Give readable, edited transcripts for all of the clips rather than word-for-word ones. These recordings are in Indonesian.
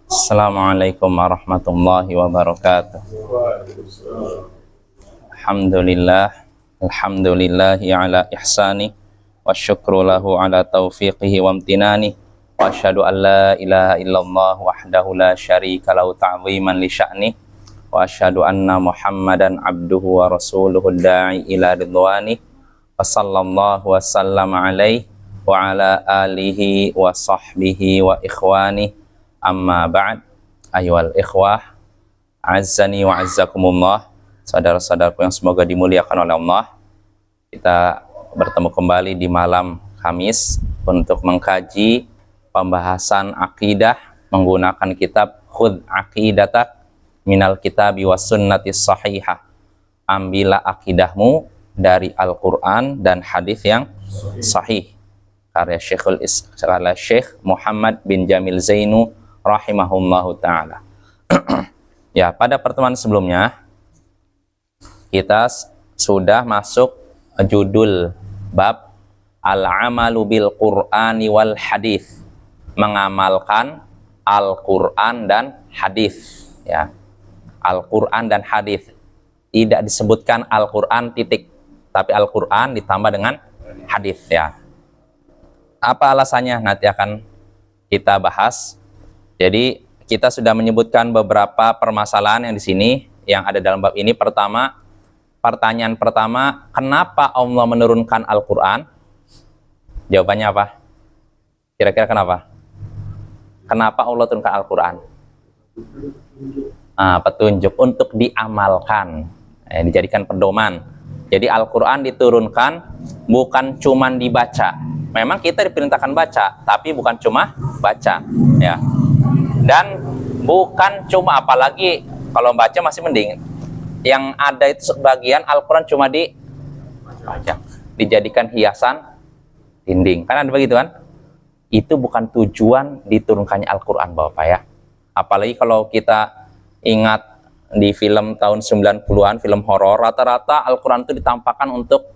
Assalamualaikum warahmatullahi wabarakatuh. Alhamdulillahi ala ihsani wa syukru lahu ala taufiqihi wa amtinani wa asyhadu an la ilaha illallah wahdahu la syarika lahu ta'ziman li sya'ni wa asyhadu anna Muhammadan abduhu wa rasuluhu da'i ila ridwani wa sallallahu wa sallama alaihi wa ala alihi wa sahbihi wa ikhwani. Amma ba'd, ayyuhal ikhwah, azzani wa azzakumullah, saudara-saudaraku yang semoga dimuliakan oleh Allah. Kita bertemu kembali di malam Kamis untuk mengkaji pembahasan akidah menggunakan kitab Khudh Aqidatak minal kitabi was sunnati sahihah. Ambillah akidahmu dari Al-Quran dan hadis yang sahih, karya Syekh Muhammad bin Jamil Zainu rahimahullahu ta'ala. Ya, pada pertemuan sebelumnya kita sudah masuk judul bab al-amalu bil Qur'ani wal hadis, mengamalkan Al-Quran dan hadis. Ya, Al-Quran dan hadis, tidak disebutkan Al-Quran titik, tapi Al-Quran ditambah dengan hadis. Ya, apa alasannya nanti akan kita bahas. Jadi kita sudah menyebutkan beberapa permasalahan yang di sini yang ada dalam bab ini. Pertama, pertanyaan pertama, kenapa Allah menurunkan Al-Quran? Jawabannya apa? Kira-kira kenapa? Kenapa Allah turunkan Al-Quran? Petunjuk untuk diamalkan, dijadikan pedoman. Jadi Al-Quran diturunkan bukan cuman dibaca. Memang kita diperintahkan baca, tapi bukan cuma baca, ya. Dan bukan cuma, apalagi kalau baca masih mending. Yang ada itu sebagian Al-Quran cuma dibaca, dijadikan hiasan dinding. Kan ada begitu kan? Itu bukan tujuan diturunkannya Al-Quran, Bapak ya. Apalagi kalau kita ingat di film tahun 90-an, film horor, rata-rata Al-Quran itu ditampakkan untuk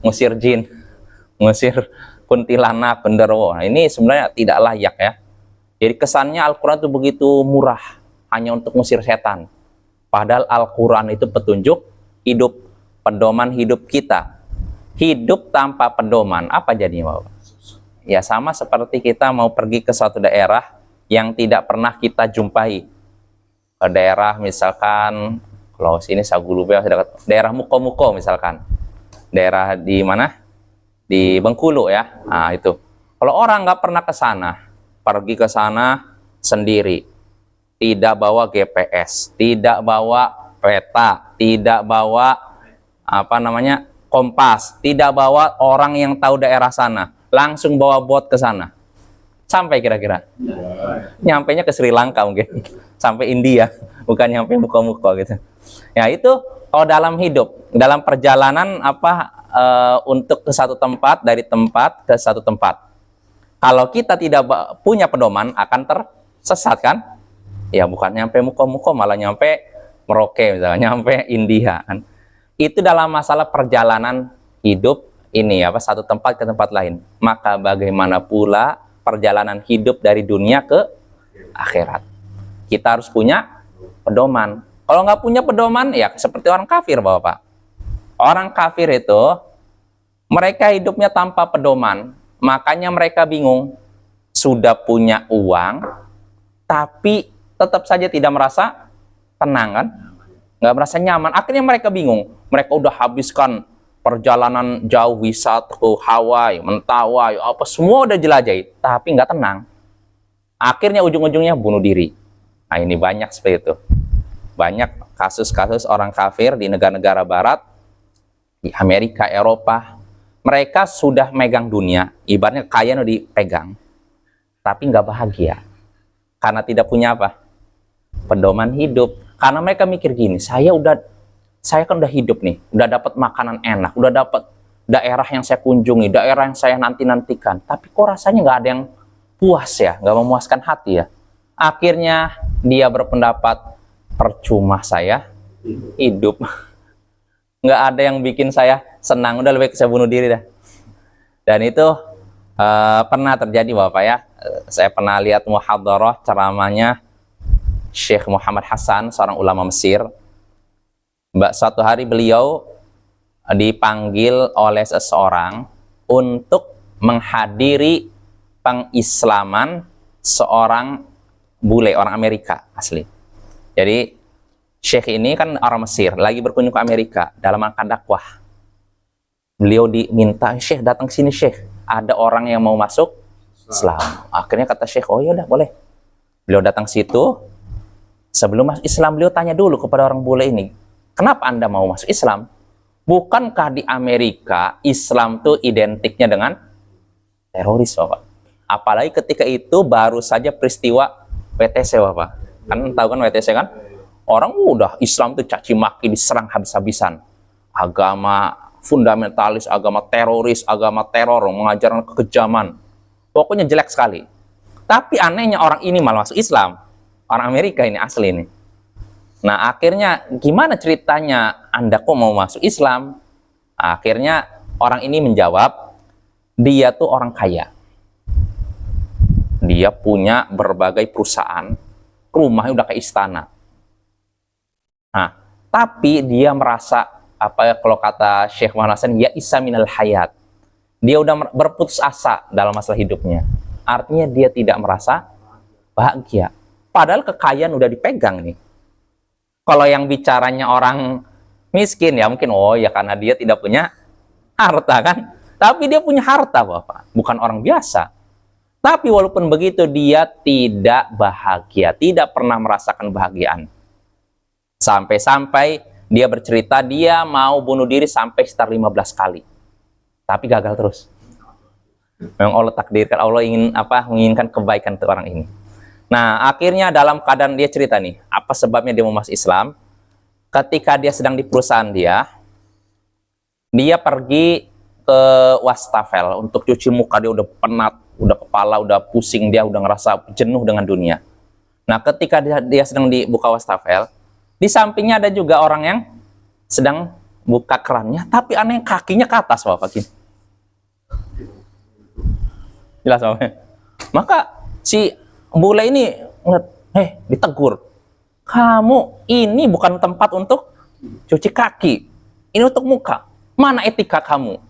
ngusir jin, ngusir kuntilanak, genderuwo. Nah, ini sebenarnya tidak layak ya. Jadi kesannya Al-Quran itu begitu murah, hanya untuk ngusir setan. Padahal Al-Quran itu petunjuk hidup, pedoman hidup kita. Hidup tanpa pedoman, apa jadinya, Bapak? Ya sama seperti kita mau pergi ke suatu daerah yang tidak pernah kita jumpai. Ke daerah misalkan, kalau sini Sagulube, daerah Muko-Muko misalkan. Daerah di mana? Di Bengkulu ya. Nah itu. Kalau orang nggak pernah ke sana, pergi ke sana sendiri, tidak bawa GPS, tidak bawa peta, tidak bawa kompas, tidak bawa orang yang tahu daerah sana, langsung bawa bot ke sana. Sampai kira-kira? Nyampainya ke Sri Lanka mungkin, sampai India, bukan nyampe Muko-Muko gitu. Ya itu kalau dalam hidup, dalam perjalanan untuk ke satu tempat, dari tempat ke satu tempat. Kalau kita tidak punya pedoman, akan tersesat kan? Ya bukan nyampe Muko-Muko, malah nyampe Merauke misalnya, nyampe India kan. Itu dalam masalah perjalanan hidup ini satu tempat ke tempat lain. Maka bagaimana pula perjalanan hidup dari dunia ke akhirat? Kita harus punya pedoman. Kalau nggak punya pedoman, ya seperti orang kafir, Bapak. Orang kafir itu, mereka hidupnya tanpa pedoman. Makanya mereka bingung. Sudah punya uang, tapi tetap saja tidak merasa tenang kan? Nggak merasa nyaman. Akhirnya mereka bingung. Mereka udah habiskan perjalanan jauh, wisata ke Hawaii, Mentawai, semua udah jelajahi, tapi nggak tenang. Akhirnya ujung-ujungnya bunuh diri. Nah ini banyak seperti itu. Banyak kasus-kasus orang kafir di negara-negara barat, di Amerika, Eropa. Mereka sudah megang dunia, ibaratnya kaya udah dipegang, tapi nggak bahagia. Karena tidak punya pedoman hidup. Karena mereka mikir gini, saya kan udah hidup nih, udah dapat makanan enak, udah dapat daerah yang saya kunjungi, daerah yang saya nanti-nantikan, tapi kok rasanya nggak ada yang puas ya, nggak memuaskan hati ya. Akhirnya dia berpendapat, percuma saya hidup, nggak ada yang bikin saya senang, udah lebih baik saya bunuh diri dah. Dan itu Pernah terjadi Bapak ya, saya pernah lihat muhadharah ceramahnya Syekh Muhammad Hasan, seorang ulama Mesir. Suatu hari beliau dipanggil oleh seseorang untuk menghadiri pengislaman seorang bule, orang Amerika asli. Jadi Syekh ini kan orang Mesir, lagi berkunjung ke Amerika dalam rangka dakwah. Beliau diminta, Syekh datang ke sini Syekh, ada orang yang mau masuk Islam. Akhirnya kata Syekh, oh ya udah boleh. Beliau datang situ, sebelum masuk Islam beliau tanya dulu kepada orang bule ini, kenapa Anda mau masuk Islam? Bukankah di Amerika Islam tuh identiknya dengan teroris Bapak? Apalagi ketika itu baru saja peristiwa WTC Bapak. Kan tahu kan WTC kan? Orang udah Islam tuh caci maki, diserang habis-habisan. Agama fundamentalis, agama teroris, agama teror, mengajarkan kekejaman. Pokoknya jelek sekali. Tapi anehnya orang ini malah masuk Islam. Orang Amerika ini asli ini. Nah akhirnya gimana ceritanya Anda kok mau masuk Islam? Akhirnya orang ini menjawab, dia tuh orang kaya. Dia punya berbagai perusahaan, rumahnya udah kayak istana. Nah, tapi dia merasa, apa ya kalau kata Syekh Muhammad Hasan, ya isa minal hayat. Dia udah berputus asa dalam masalah hidupnya. Artinya dia tidak merasa bahagia. Padahal kekayaan udah dipegang nih. Kalau yang bicaranya orang miskin ya mungkin, oh ya karena dia tidak punya harta kan. Tapi dia punya harta Bapak, bukan orang biasa. Tapi walaupun begitu dia tidak bahagia, tidak pernah merasakan kebahagiaan. Sampai-sampai dia bercerita dia mau bunuh diri sampai sekitar 15 kali. Tapi gagal terus. Memang Allah takdirkan, Allah menginginkan kebaikan untuk orang ini. Nah, akhirnya dalam keadaan dia cerita nih, apa sebabnya dia mau masuk Islam? Ketika dia sedang di perusahaan dia pergi ke wastafel untuk cuci muka, dia udah penat, udah kepala, udah pusing, dia udah ngerasa jenuh dengan dunia. Nah, ketika dia sedang dibuka wastafel, di sampingnya ada juga orang yang sedang buka kerannya, tapi aneh kakinya ke atas Bapak. Jelas Bapak? Maka si bule ini ditegur. Kamu ini bukan tempat untuk cuci kaki. Ini untuk muka. Mana etika kamu?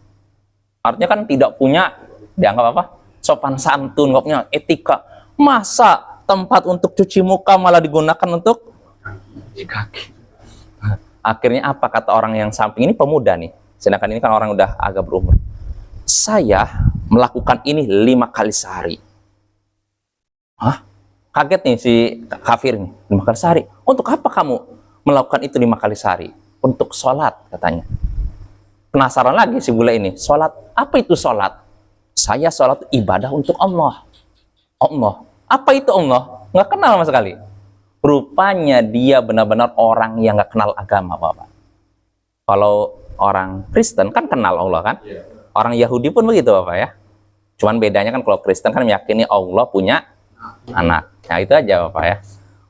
Artinya kan tidak punya, dianggap apa? Sopan santun, nggak punya etika. Masa tempat untuk cuci muka malah digunakan untuk kaki. Akhirnya apa kata orang yang samping ini, pemuda nih, sedangkan ini kan orang udah agak berumur. Saya melakukan ini 5 kali sehari. Hah? Kaget nih si kafir nih, 5 kali sehari. Untuk apa kamu melakukan itu 5 kali sehari? Untuk sholat katanya. Penasaran lagi si bule ini, sholat, apa itu sholat? Saya sholat ibadah untuk Allah. Allah, apa itu Allah? Nggak kenal sama sekali. Rupanya dia benar-benar orang yang nggak kenal agama Bapak. Kalau orang Kristen kan kenal Allah kan? Orang Yahudi pun begitu Bapak ya. Cuman bedanya kan kalau Kristen kan meyakini Allah punya anak. Nah itu aja Bapak ya.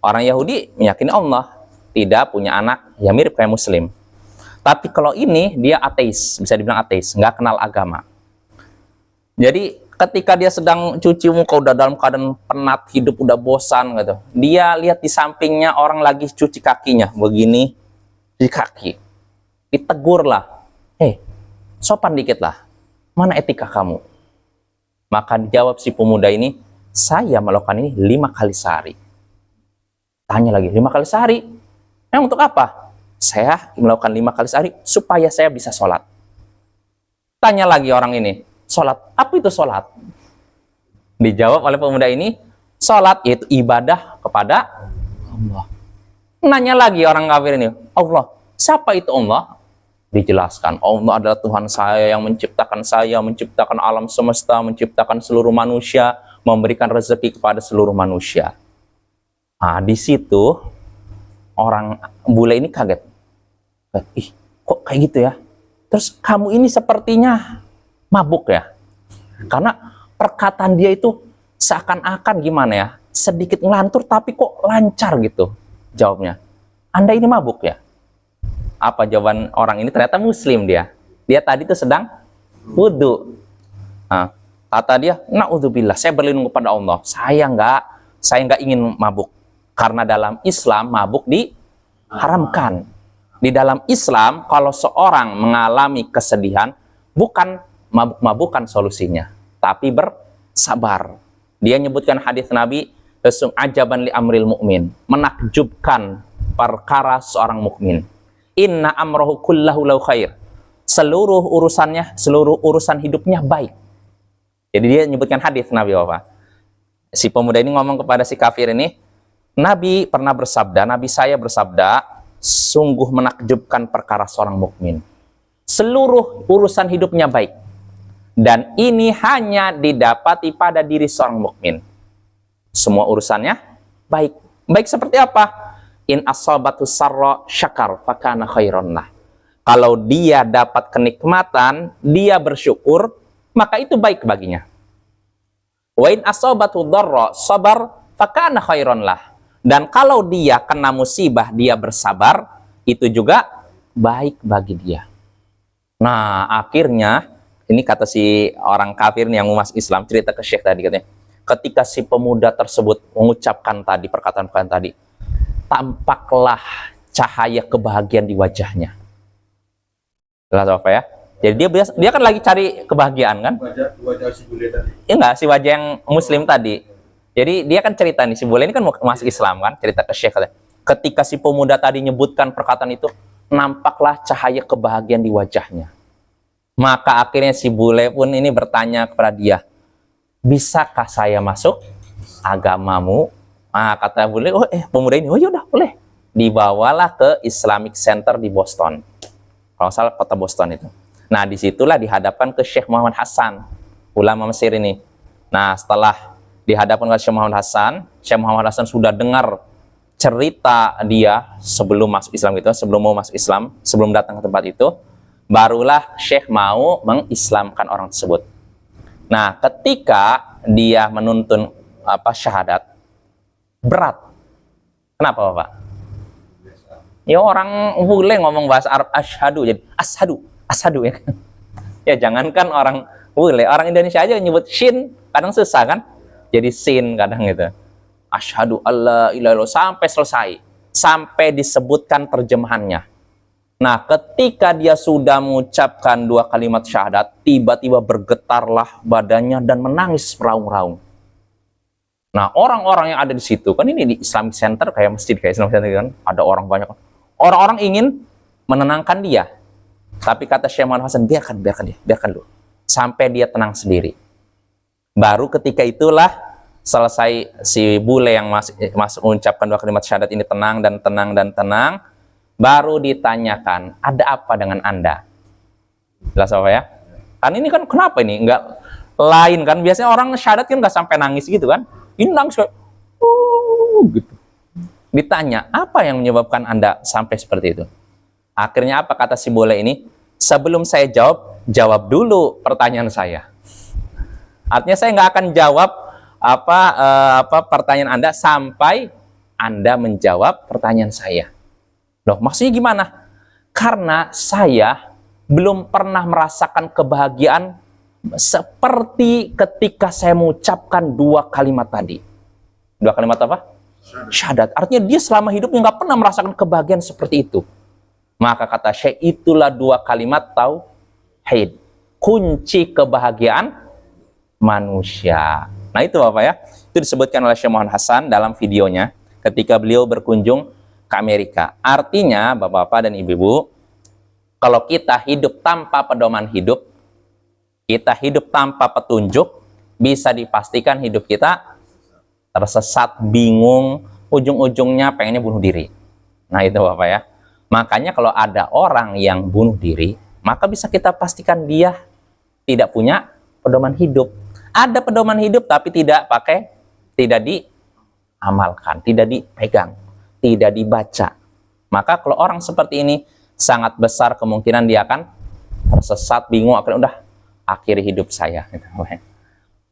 Orang Yahudi meyakini Allah tidak punya anak, ya mirip kayak Muslim. Tapi kalau ini dia ateis, bisa dibilang ateis, nggak kenal agama. Jadi ketika dia sedang cuci muka udah dalam keadaan penat, hidup udah bosan gitu. Dia lihat di sampingnya orang lagi cuci kakinya begini, cuci kaki. Ditegur lah. Sopan dikit lah. Mana etika kamu? Maka dijawab si pemuda ini, saya melakukan ini 5 kali sehari. Tanya lagi, 5 kali sehari? Memang untuk apa? Saya melakukan 5 kali sehari supaya saya bisa sholat. Tanya lagi orang ini, sholat, apa itu sholat? Dijawab oleh pemuda ini, sholat yaitu ibadah kepada Allah. Nanya lagi orang kafir ini, Allah, siapa itu Allah? Dijelaskan, Allah adalah Tuhan saya yang menciptakan saya, menciptakan alam semesta, menciptakan seluruh manusia, memberikan rezeki kepada seluruh manusia. Nah, di situ orang bule ini kaget. Ih, kok kayak gitu ya? Terus kamu ini sepertinya mabuk ya? Karena perkataan dia itu seakan-akan gimana ya? Sedikit ngelantur tapi kok lancar gitu jawabnya. Anda ini mabuk ya? Apa jawaban orang ini? Ternyata Muslim dia. Dia tadi tuh sedang wudhu. Nah, Kata dia, naudzubillah, saya berlindung kepada Allah. Saya nggak ingin mabuk. Karena dalam Islam mabuk diharamkan. Di dalam Islam, kalau seorang mengalami kesedihan, bukan mabuk-mabukan solusinya, tapi bersabar. Dia nyebutkan hadis Nabi, ajaban li amril mu'min, menakjubkan perkara seorang mukmin. Inna amrohu kullahu lau khair. Seluruh urusan hidupnya baik. Jadi dia nyebutkan hadis Nabi Bapak. Si pemuda ini ngomong kepada si kafir ini, Nabi pernah bersabda, Nabi saya bersabda, sungguh menakjubkan perkara seorang mukmin. Seluruh urusan hidupnya baik. Dan ini hanya didapati pada diri seorang mukmin. Semua urusannya baik. Baik seperti apa? In asabatu sarra syakar fakana khairon lah. Kalau dia dapat kenikmatan, dia bersyukur, maka itu baik baginya. Wa in asabatu dharra sabar fakana khairon lah. Dan kalau dia kena musibah, dia bersabar, itu juga baik bagi dia. Nah, akhirnya ini kata si orang kafir yang mau masuk Islam, cerita ke Syekh tadi katanya, ketika si pemuda tersebut mengucapkan tadi perkataan-perkataan tadi, tampaklah cahaya kebahagiaan di wajahnya. Jelas apa ya? Jadi dia kan lagi cari kebahagiaan kan? Wajah si bule tadi. Ya enggak, si wajah yang muslim tadi. Jadi dia kan cerita nih, si bule ini kan masuk Islam kan, cerita ke Syekh katanya. Ketika si pemuda tadi nyebutkan perkataan itu, nampaklah cahaya kebahagiaan di wajahnya. Maka akhirnya si bule pun ini bertanya kepada dia, bisakah saya masuk agamamu? Nah, kata bule, pemuda ini, yaudah boleh. Dibawalah ke Islamic Center di Boston. Kalau salah kota Boston itu. Nah, disitulah dihadapkan ke Syekh Muhammad Hasan, ulama Mesir ini. Nah, setelah dihadapkan ke Syekh Muhammad Hasan sudah dengar cerita dia sebelum masuk Islam gitu, sebelum mau masuk Islam, sebelum datang ke tempat itu, barulah Syekh mau mengislamkan orang tersebut. Nah, ketika dia menuntun syahadat, berat. Kenapa, Bapak? Ya orang bule ngomong bahasa Arab asyhadu, jadi ashadu ya kan. Ya jangankan orang bule, orang Indonesia aja nyebut shin kadang susah kan? Jadi sin kadang gitu. Asyhadu alla ilaha illallah sampai selesai, sampai disebutkan terjemahannya. Nah, ketika dia sudah mengucapkan 2 kalimat syahadat, tiba-tiba bergetarlah badannya dan menangis meraung-raung. Nah, orang-orang yang ada di situ, kan ini di Islamic Center, kayak masjid, kayak Islamic Center kan, ada orang banyak. Orang-orang ingin menenangkan dia. Tapi kata Syekh Muhammad Hasan, biarkan dulu. Sampai dia tenang sendiri. Baru ketika itulah selesai si bule yang masuk mengucapkan 2 kalimat syahadat ini tenang, baru ditanyakan, ada apa dengan Anda? Jelas apa ya? Kan ini kan kenapa ini? Enggak lain kan? Biasanya orang syahadat kan nggak sampai nangis gitu kan? Ini nangis kayak, gitu. Ditanya, apa yang menyebabkan Anda sampai seperti itu? Akhirnya apa kata si bule ini? Sebelum saya jawab dulu pertanyaan saya. Artinya saya nggak akan jawab pertanyaan Anda sampai Anda menjawab pertanyaan saya. Loh, maksudnya gimana? Karena saya belum pernah merasakan kebahagiaan seperti ketika saya mengucapkan 2 kalimat tadi. 2 kalimat apa? Syahadat. Artinya dia selama hidupnya nggak pernah merasakan kebahagiaan seperti itu. Maka kata Syekh, itulah 2 kalimat tauhid, kunci kebahagiaan manusia. Nah itu Bapak ya, itu disebutkan oleh Syekh Muhammad Hasan dalam videonya ketika beliau berkunjung ke Amerika. Artinya Bapak-bapak dan Ibu-ibu, kalau kita hidup tanpa pedoman hidup, kita hidup tanpa petunjuk, bisa dipastikan hidup kita tersesat, bingung, ujung-ujungnya pengennya bunuh diri. Nah itu Bapak ya. Makanya kalau ada orang yang bunuh diri, maka bisa kita pastikan dia tidak punya pedoman hidup. Ada pedoman hidup tapi tidak diamalkan, tidak dipegang, tidak dibaca. Maka kalau orang seperti ini, sangat besar kemungkinan dia akan tersesat, bingung, akhirnya udah akhiri hidup saya.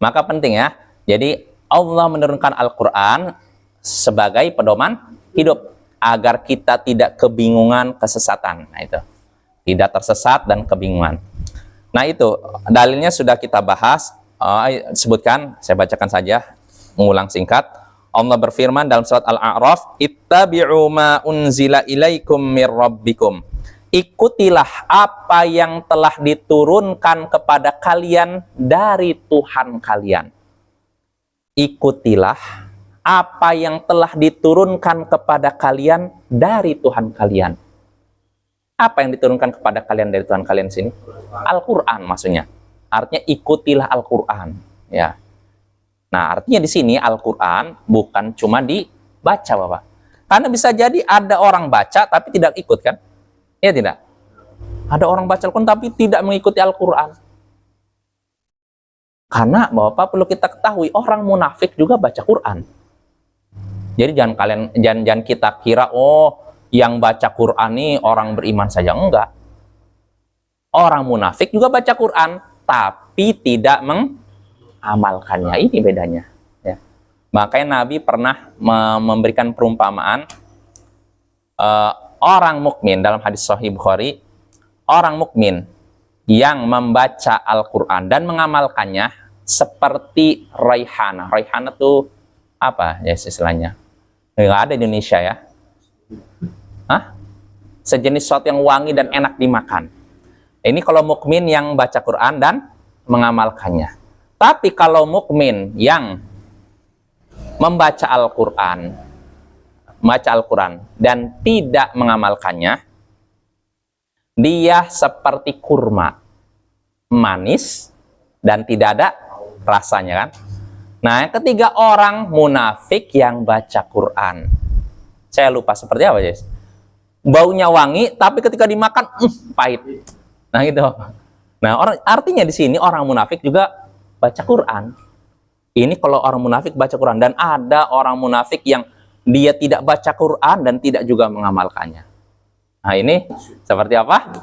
Maka penting ya, jadi Allah menurunkan Al-Quran sebagai pedoman hidup agar kita tidak kebingungan, kesesatan. Nah itu, tidak tersesat dan kebingungan. Nah itu dalilnya sudah kita bahas. Sebutkan, saya bacakan saja, mengulang singkat. Allah berfirman dalam surat Al-A'raf, "Ittabi'u ma unzila ilaikum mir rabbikum." Ikutilah apa yang telah diturunkan kepada kalian dari Tuhan kalian. Ikutilah apa yang telah diturunkan kepada kalian dari Tuhan kalian. Apa yang diturunkan kepada kalian dari Tuhan kalian sini? Al-Quran maksudnya. Artinya ikutilah Al-Quran. Ya. Nah, artinya di sini Al-Quran bukan cuma dibaca, Bapak. Karena bisa jadi ada orang baca tapi tidak ikut, kan? Ya tidak? Ada orang baca Al-Quran tapi tidak mengikuti Al-Quran. Karena Bapak perlu kita ketahui, orang munafik juga baca Quran. Jadi jangan kita kira, oh, yang baca Quran ini orang beriman saja. Enggak. Orang munafik juga baca Quran, tapi tidak mengamalkannya. Ini bedanya. Ya. Makanya Nabi pernah memberikan perumpamaan orang mukmin dalam hadis Sahih Bukhari, orang mukmin yang membaca Al-Quran dan mengamalkannya seperti raihana. Raihana itu apa ya istilahnya? Nggak ada di Indonesia ya. Hah? Sejenis sesuatu yang wangi dan enak dimakan. Ini kalau mukmin yang baca Quran dan mengamalkannya. Tapi kalau mukmin yang membaca Al-Quran, dan tidak mengamalkannya, dia seperti kurma, manis dan tidak ada rasanya, kan? Nah, yang ketiga, orang munafik yang baca Quran. Saya lupa seperti apa, Jess? Baunya wangi, tapi ketika dimakan, pahit. Nah, gitu. Nah, artinya di sini orang munafik juga baca Quran. Ini kalau orang munafik baca Quran, dan ada orang munafik yang dia tidak baca Quran dan tidak juga mengamalkannya. Nah, ini seperti apa?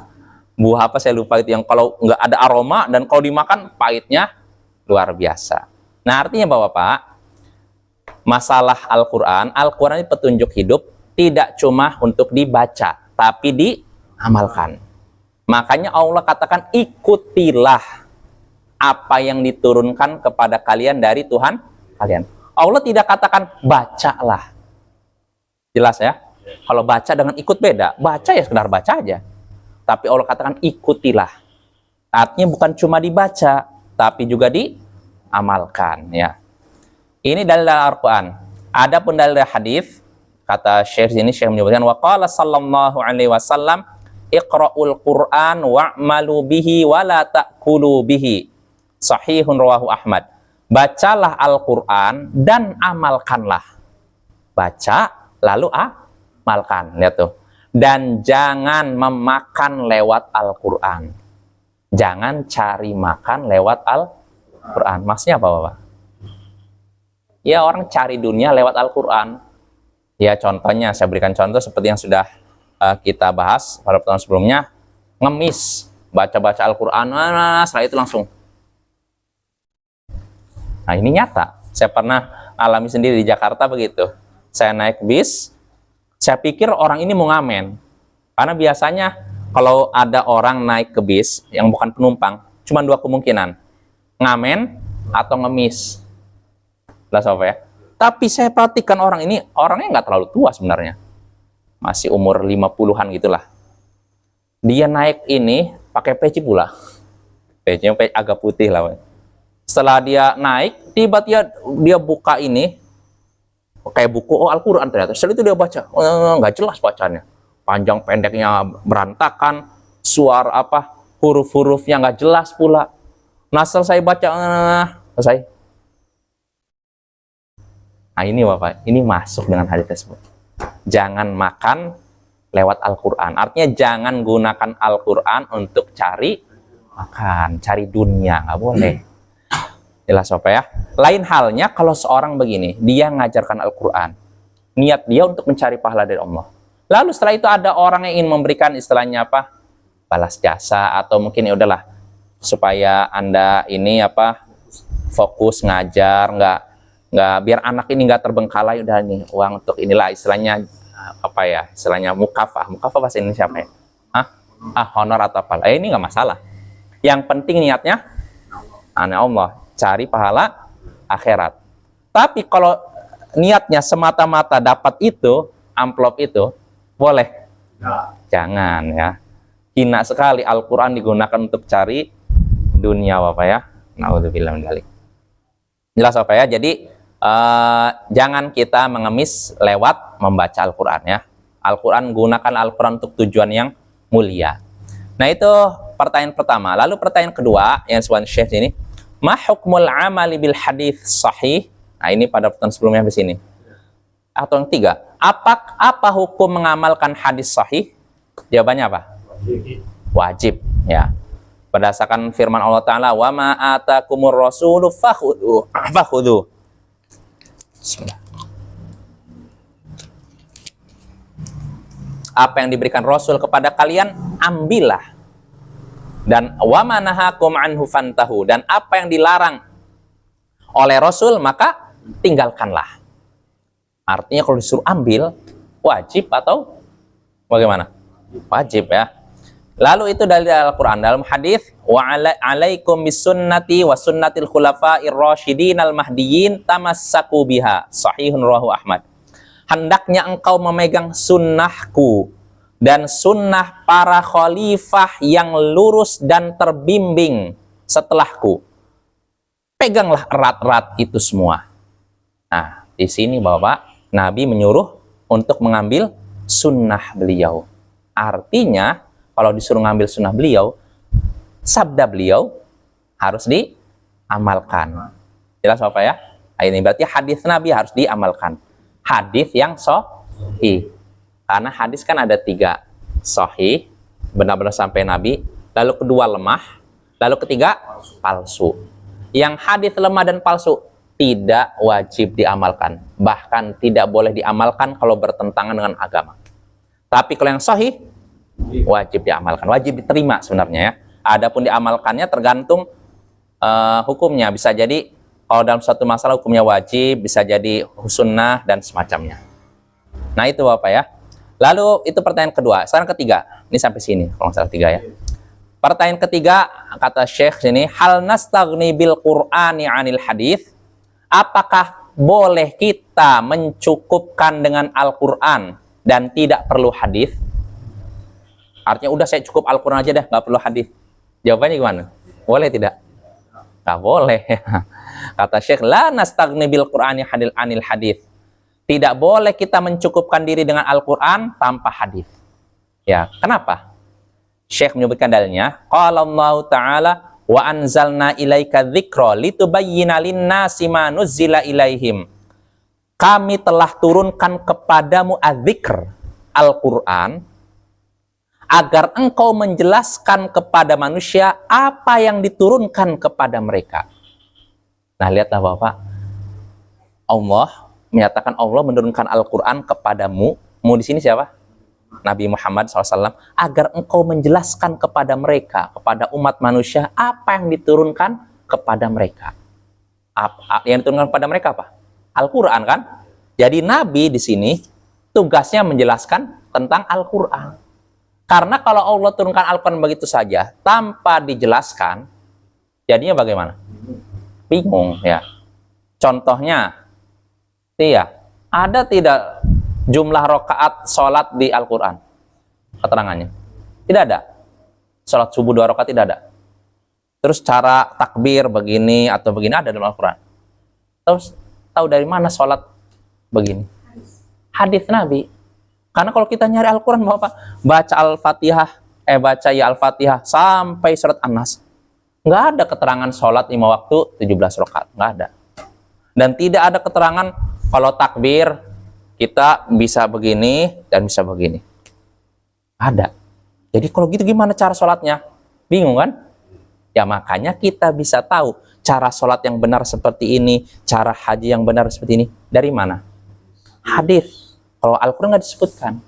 Buah apa saya lupa itu, yang kalau nggak ada aroma dan kalau dimakan pahitnya luar biasa. Nah, artinya Bapak, masalah Al-Quran ini petunjuk hidup, tidak cuma untuk dibaca, tapi diamalkan. Makanya Allah katakan, ikutilah apa yang diturunkan kepada kalian dari Tuhan kalian. Allah tidak katakan bacalah. Jelas ya? Kalau baca dengan ikut beda. Baca ya sekedar baca aja. Tapi Allah katakan ikutilah. Artinya bukan cuma dibaca, tapi juga diamalkan. Ya. Ini dalil Al-Quran. Ada pun dalil hadis, kata Syekh ini, Syekh menyebutkan, wa qala sallallahu alaihi wasallam, iqra'ul Qur'an wa'malu bihi wa la ta'kulu bihi. Sahihun rawahu Ahmad. Bacalah Al-Quran dan amalkanlah. Baca lalu amalkan. Lihat tuh. Dan jangan memakan lewat Al-Quran. Jangan cari makan lewat Al-Quran. Maksudnya apa, Bapak? Ya, orang cari dunia lewat Al-Quran. Ya, contohnya, saya berikan contoh seperti yang sudah kita bahas pada pertemuan sebelumnya. Ngemis. Baca-baca Al-Quran. Setelah itu langsung. Nah, ini nyata. Saya pernah alami sendiri di Jakarta begitu. Saya naik bis, saya pikir orang ini mau ngamen. Karena biasanya kalau ada orang naik ke bis yang bukan penumpang, cuma dua kemungkinan. Ngamen atau ngemis. Jelas apa ya? Tapi saya perhatikan orang ini, orangnya nggak terlalu tua sebenarnya. Masih umur 50-an gitulah. Dia naik ini pakai peci pula. Pecinya agak putih lah. Setelah dia naik, tiba-tiba dia buka ini, kayak buku, oh Al-Quran ternyata. Setelah itu dia baca, nggak jelas bacanya. Panjang pendeknya berantakan, suara apa, huruf-hurufnya nggak jelas pula. Nah, selesai baca, selesai. Nah, ini Bapak, ini masuk dengan hadis tersebut. Jangan makan lewat Al-Quran. Artinya jangan gunakan Al-Quran untuk cari makan, cari dunia, nggak boleh. Jelas Bapak ya. Lain halnya kalau seorang begini, dia ngajarkan Al-Quran. Niat dia untuk mencari pahala dari Allah. Lalu setelah itu ada orang yang ingin memberikan istilahnya apa? Balas jasa, atau mungkin ya udahlah supaya Anda ini apa? Fokus ngajar, nggak biar anak ini nggak terbengkalai, udah nih uang untuk inilah istilahnya apa ya? Istilahnya mukafah. Mukafah bahasa Indonesia apa ya? Honor atau apa? Ini nggak masalah. Yang penting niatnya Allah. cari pahala akhirat. Tapi kalau niatnya semata-mata dapat itu, amplop itu, boleh? Jangan ya. Hina sekali Al-Quran digunakan untuk cari dunia, Bapak ya. Naudzubillah min dzalik. Jelas Bapak ya. Jadi jangan kita mengemis lewat membaca Al-Quran ya. Al-Quran, gunakan Al-Quran untuk tujuan yang mulia. Nah itu pertanyaan pertama. Lalu pertanyaan kedua yang disebutkan Syekh ini, ma hukmul amali bil hadits sahih? Nah ini pada pertanyaan sebelumnya di sini. Atau yang tiga, apa hukum mengamalkan hadis sahih? Jawabannya apa? Wajib ya. Berdasarkan firman Allah Ta'ala, wa ma atakumur rasulu fakhudhu. Bismillah. Apa yang diberikan Rasul kepada kalian, ambillah. Dan wa ma nahakum anhu fantahu. Dan apa yang dilarang oleh Rasul, maka tinggalkanlah. Artinya kalau disuruh ambil, wajib atau bagaimana? Wajib ya. Lalu itu dari Al-Quran. Dalam hadis, wa alaikum bisunnati wa sunnatil khulafa'ir rasyidin al-mahdiyyin tamassaku biha. Sahihun rawahu Ahmad. Hendaknya engkau memegang sunnahku dan sunnah para khalifah yang lurus dan terbimbing setelahku. Peganglah erat-erat itu semua. Nah, di sini Bapak, Nabi menyuruh untuk mengambil sunnah beliau. Artinya, kalau disuruh ngambil sunnah beliau, sabda beliau harus diamalkan. Jelas Bapak ya? Nah, ini berarti hadis Nabi harus diamalkan. Hadis yang sahih. Karena hadis kan ada tiga. Sahih, benar-benar sampai Nabi. Lalu kedua lemah. Lalu ketiga palsu. Yang hadis lemah dan palsu tidak wajib diamalkan. Bahkan tidak boleh diamalkan kalau bertentangan dengan agama. Tapi kalau yang sahih, wajib diamalkan. Wajib diterima sebenarnya ya. Adapun diamalkannya tergantung hukumnya. Bisa jadi kalau dalam suatu masalah hukumnya wajib, bisa jadi sunnah dan semacamnya. Nah itu Bapak ya. Lalu itu pertanyaan kedua. Sekarang ketiga. Ini sampai sini kalau nggak salah tiga ya. Pertanyaan ketiga, kata Syekh sini, hal nastaghni bil Qur'ani 'anil hadis? Apakah boleh kita mencukupkan dengan Al-Qur'an dan tidak perlu hadis? Artinya udah saya cukup Al-Qur'an aja dah, nggak perlu hadis. Jawabannya gimana? Boleh tidak? Nggak boleh. Kata Syekh, la nastaghni bil Qur'ani 'anil hadis. Tidak boleh kita mencukupkan diri dengan Al-Qur'an tanpa hadis. Ya, kenapa? Syekh menyebutkan dalilnya, qala Allah Ta'ala wa anzalna ilaika dzikra litubayyina lin-nasi ma nuzzila ilaihim. Kami telah turunkan kepadamu adzikr, Al-Qur'an, agar engkau menjelaskan kepada manusia apa yang diturunkan kepada mereka. Nah, lihatlah Bapak. Allah menyatakan Allah menurunkan Al-Qur'an kepadamu. Mu di sini siapa? Nabi Muhammad SAW, agar engkau menjelaskan kepada mereka, kepada umat manusia, apa yang diturunkan kepada mereka. Yang diturunkan kepada mereka apa? Al-Quran kan? Jadi Nabi di sini tugasnya menjelaskan tentang Al-Quran. Karena kalau Allah turunkan Al-Quran begitu saja, tanpa dijelaskan, jadinya bagaimana? Bingung ya. Contohnya, ada tidak jumlah rakaat sholat di Al-Quran? Keterangannya tidak ada. Sholat subuh 2 rakaat tidak ada. Terus cara takbir begini atau begini ada dalam Al-Quran. Terus tahu dari mana sholat begini? Hadis Nabi. Karena kalau kita nyari Al-Quran, baca Al-Fatihah, baca ya Al-Fatihah sampai surat An-Nas, nggak ada keterangan sholat 5 waktu 17 rakaat, nggak ada. Dan tidak ada keterangan kalau takbir kita bisa begini dan bisa begini. Ada. Jadi kalau gitu gimana cara sholatnya? Bingung kan? Ya makanya kita bisa tahu cara sholat yang benar seperti ini, cara haji yang benar seperti ini. Dari mana? Hadis. Kalau Al-Quran nggak disebutkan.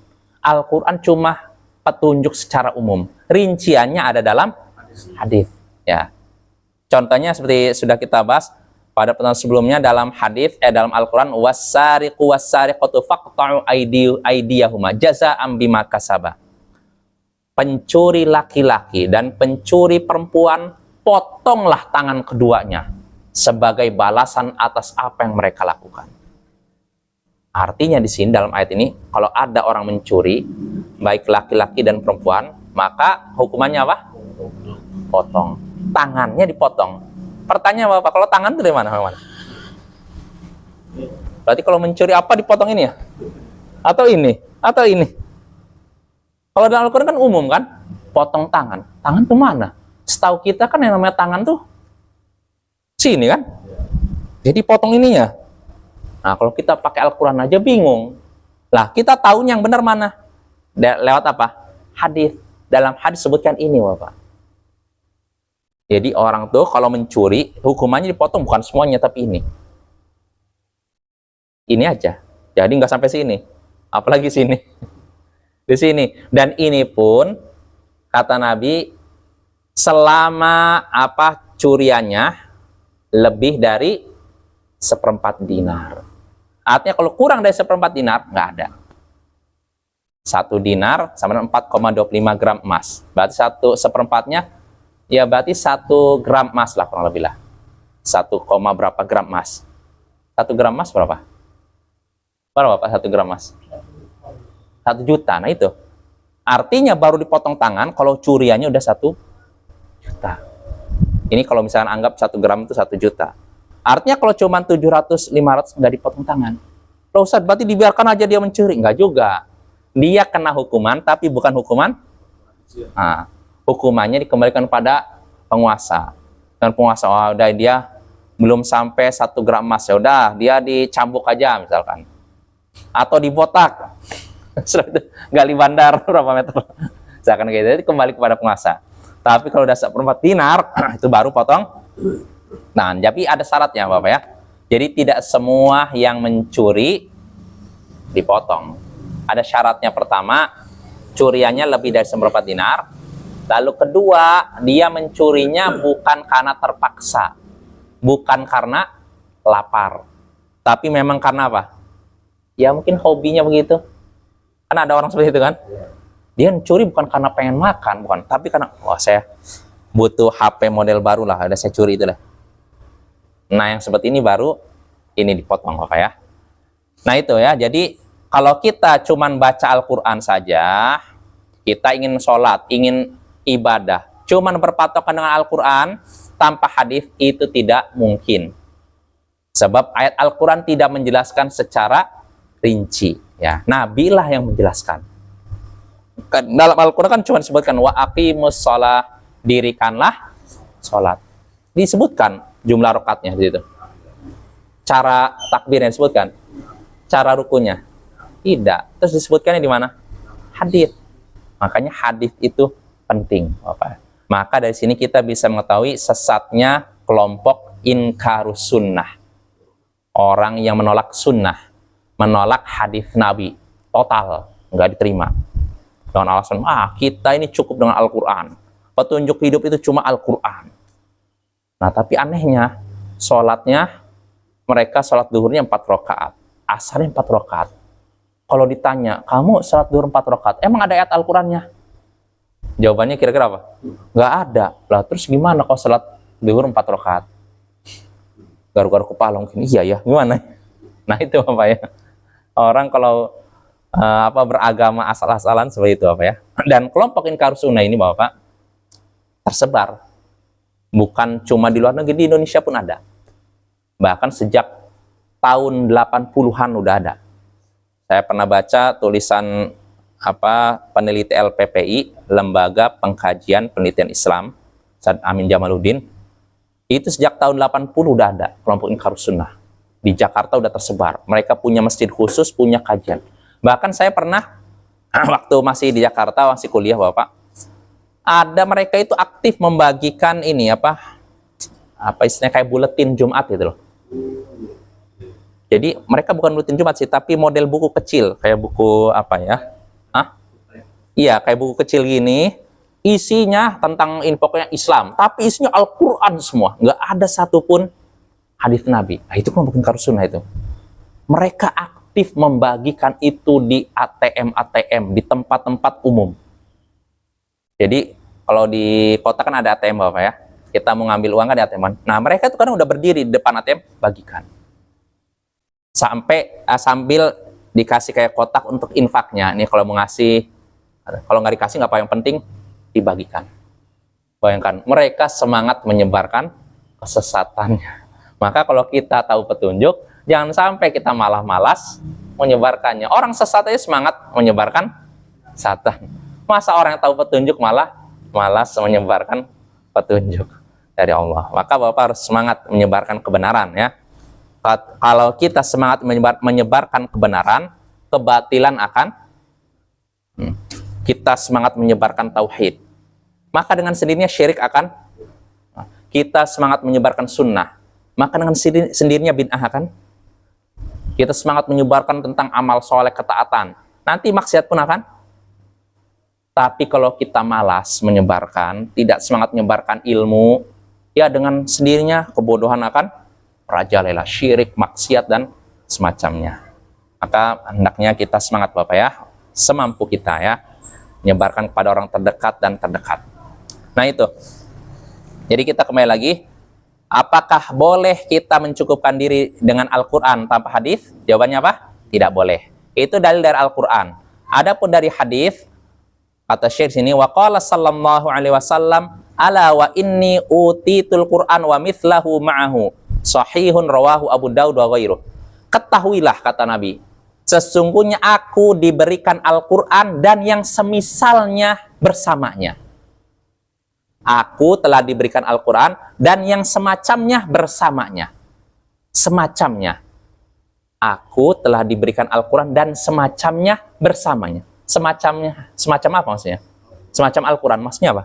Al-Quran cuma petunjuk secara umum. Rinciannya ada dalam hadis. Ya. Contohnya seperti sudah kita bahas pada pertemuan sebelumnya dalam hadis dalam Al-Quran, wassariqu wassariqatu faqta'u aydiyahuma jazaa'an bima kasaba. Pencuri laki-laki dan pencuri perempuan, potonglah tangan keduanya sebagai balasan atas apa yang mereka lakukan. Artinya di sini dalam ayat ini, kalau ada orang mencuri, baik laki-laki dan perempuan, maka hukumannya apa? Potong. Tangannya dipotong. Pertanyaan Bapak, kalau tangan itu dari mana? Berarti kalau mencuri apa dipotong ini ya? Atau ini? Atau ini? Kalau dalam Al-Quran kan umum kan? Potong tangan. Tangan itu mana? Setahu kita kan yang namanya tangan tuh sini kan? Jadi potong ininya. Nah, kalau kita pakai Al-Quran aja bingung. Lah, kita tahu yang benar mana? Lewat apa? Hadis. Dalam hadis sebutkan ini, Bapak. Jadi orang tuh kalau mencuri, hukumannya dipotong, bukan semuanya, tapi ini. Ini aja. Jadi nggak sampai sini. Apalagi sini. Di sini. Dan ini pun, kata Nabi, selama apa curiannya lebih dari 1/4 dinar. Artinya kalau kurang dari 1/4 dinar, nggak ada. 1 dinar sama dengan 4,25 gram emas. Berarti 1/4-nya, ya berarti 1 gram emas lah kurang lebih lah. 1, berapa gram emas? 1 gram emas berapa? Berapa Pak 1 gram emas? 1 juta. Nah itu. Artinya baru dipotong tangan kalau curiannya udah 1 juta. Ini kalau misalnya anggap 1 gram itu 1 juta. Artinya kalau cuma 700, 500 nggak dipotong tangan. Loh Ustaz, berarti dibiarkan aja dia mencuri? Nggak juga. Dia kena hukuman, tapi bukan hukuman. Nah, hukumannya dikembalikan pada penguasa. Dan penguasa, oh, udah dia belum sampai 1 gram emas, ya udah dia dicambuk aja misalkan. Atau dibotak. Gali bandar berapa meter. Misalkan kayak gitu, kembali kepada penguasa. Tapi kalau udah 1/4 dinar, itu baru potong. Nah, tapi ada syaratnya Bapak ya. Jadi tidak semua yang mencuri dipotong. Ada syaratnya. Pertama, curiannya lebih dari 1/4 dinar. Lalu kedua, dia mencurinya bukan karena terpaksa. Bukan karena lapar. Tapi memang karena apa? Ya mungkin hobinya begitu. Kan ada orang seperti itu kan? Dia mencuri bukan karena pengen makan, bukan. Tapi karena, wah saya butuh HP model baru lah, ada saya curi itu lah. Nah, yang seperti ini baru ini dipotong Bapak ya. Nah, itu ya. Jadi, kalau kita cuman baca Al-Quran saja, kita ingin sholat, ingin ibadah, cuman berpatokan dengan Al-Quran tanpa hadis, itu tidak mungkin. Sebab ayat Al-Quran tidak menjelaskan secara rinci. Ya, Nabi lah yang menjelaskan. Dalam Al-Quran kan cuma disebutkan wa aqimus shalah, dirikanlah sholat. Disebutkan jumlah rakaatnya di situ. Cara takbirnya disebutkan. Cara rukunya tidak. Terus disebutkannya di mana? Hadis. Makanya hadis itu penting, Bapak. Maka dari sini kita bisa mengetahui sesatnya kelompok inkarus sunnah. Orang yang menolak sunnah, menolak hadis Nabi total, nggak diterima. Dengan alasan, kita ini cukup dengan Al-Quran. Petunjuk hidup itu cuma Al-Quran. Nah, tapi anehnya, sholatnya, mereka sholat duhurnya 4 rakaat, asarnya 4 rakaat. Kalau ditanya, kamu sholat duhur 4 rakaat, emang ada ayat Al-Qurannya? Jawabannya kira-kira apa? Nggak ada. Lah, terus gimana kalau sholat duhur 4 rakaat? Garu-garu kepala mungkin, iya ya, gimana? Nah, itu Bapak ya. Orang kalau beragama asal-asalan seperti itu Bapak ya. Dan kelompok inkarus sunnah ini Bapak, tersebar. Bukan cuma di luar negeri, di Indonesia pun ada. Bahkan sejak tahun 80-an udah ada. Saya pernah baca tulisan peneliti LPPI, Lembaga Pengkajian Penelitian Islam, Ustaz Amin Jamaluddin. Itu sejak tahun 80 udah ada kelompok inkarus sunnah. Di Jakarta udah tersebar. Mereka punya masjid khusus, punya kajian. Bahkan saya pernah waktu masih di Jakarta, masih kuliah Bapak, ada mereka itu aktif membagikan ini istilahnya kayak buletin Jumat gitu loh. Jadi mereka bukan buletin Jumat sih, tapi model buku kecil, kayak buku iya, kayak buku kecil gini, isinya tentang pokoknya Islam, tapi isinya Al-Quran semua, nggak ada satupun hadis Nabi. Nah, itu kelompok inkarus sunnah itu. Mereka aktif membagikan itu di ATM, di tempat-tempat umum. Jadi kalau di kota kan ada ATM Bapak ya. Kita mau ngambil uang kan di ATM. Nah, mereka itu kadang udah berdiri di depan ATM, bagikan. Sambil dikasih kayak kotak untuk infaknya. Ini kalau mau ngasih, kalau nggak dikasih nggak apa, yang penting dibagikan. Bayangkan, mereka semangat menyebarkan kesesatannya. Maka kalau kita tahu petunjuk, jangan sampai kita malah malas menyebarkannya. Orang sesat aja semangat menyebarkan kesesatan. Masa orang yang tahu petunjuk malah malas menyebarkan petunjuk dari Allah. Maka Bapak harus semangat menyebarkan kebenaran ya. Kalau kita semangat menyebarkan kebenaran, kebatilan akan kita semangat menyebarkan tauhid. Maka dengan sendirinya syirik akan, kita semangat menyebarkan sunnah, maka dengan sendirinya bid'ah akan, kita semangat menyebarkan tentang amal soleh, ketaatan, nanti maksiat pun akan. Tapi kalau kita malas menyebarkan, tidak semangat menyebarkan ilmu, ya dengan sendirinya kebodohan akan merajalela, syirik, maksiat, dan semacamnya. Maka hendaknya kita semangat Bapak ya, semampu kita ya, menyebarkan kepada orang terdekat dan terdekat. Nah itu. Jadi kita kembali lagi, apakah boleh kita mencukupkan diri dengan Al-Quran tanpa hadis? Jawabannya apa? Tidak boleh. Itu dalil dari Al-Quran. Adapun dari hadis, kata Syekh sini, wa qala sallallahu alaihi wasallam, ala wa inni utitul Qur'an wa mithlahu ma'ahu, sahihun rawahu Abu Daud wa ghairuh. Ketahuilah, kata Nabi, sesungguhnya aku diberikan Al-Quran dan yang semisalnya bersamanya. Aku telah diberikan Al-Quran dan yang semacamnya bersamanya. Semacamnya. Aku telah diberikan Al-Quran dan semacamnya bersamanya. Semacamnya. Semacam apa maksudnya? Semacam Al-Quran. Maksudnya apa?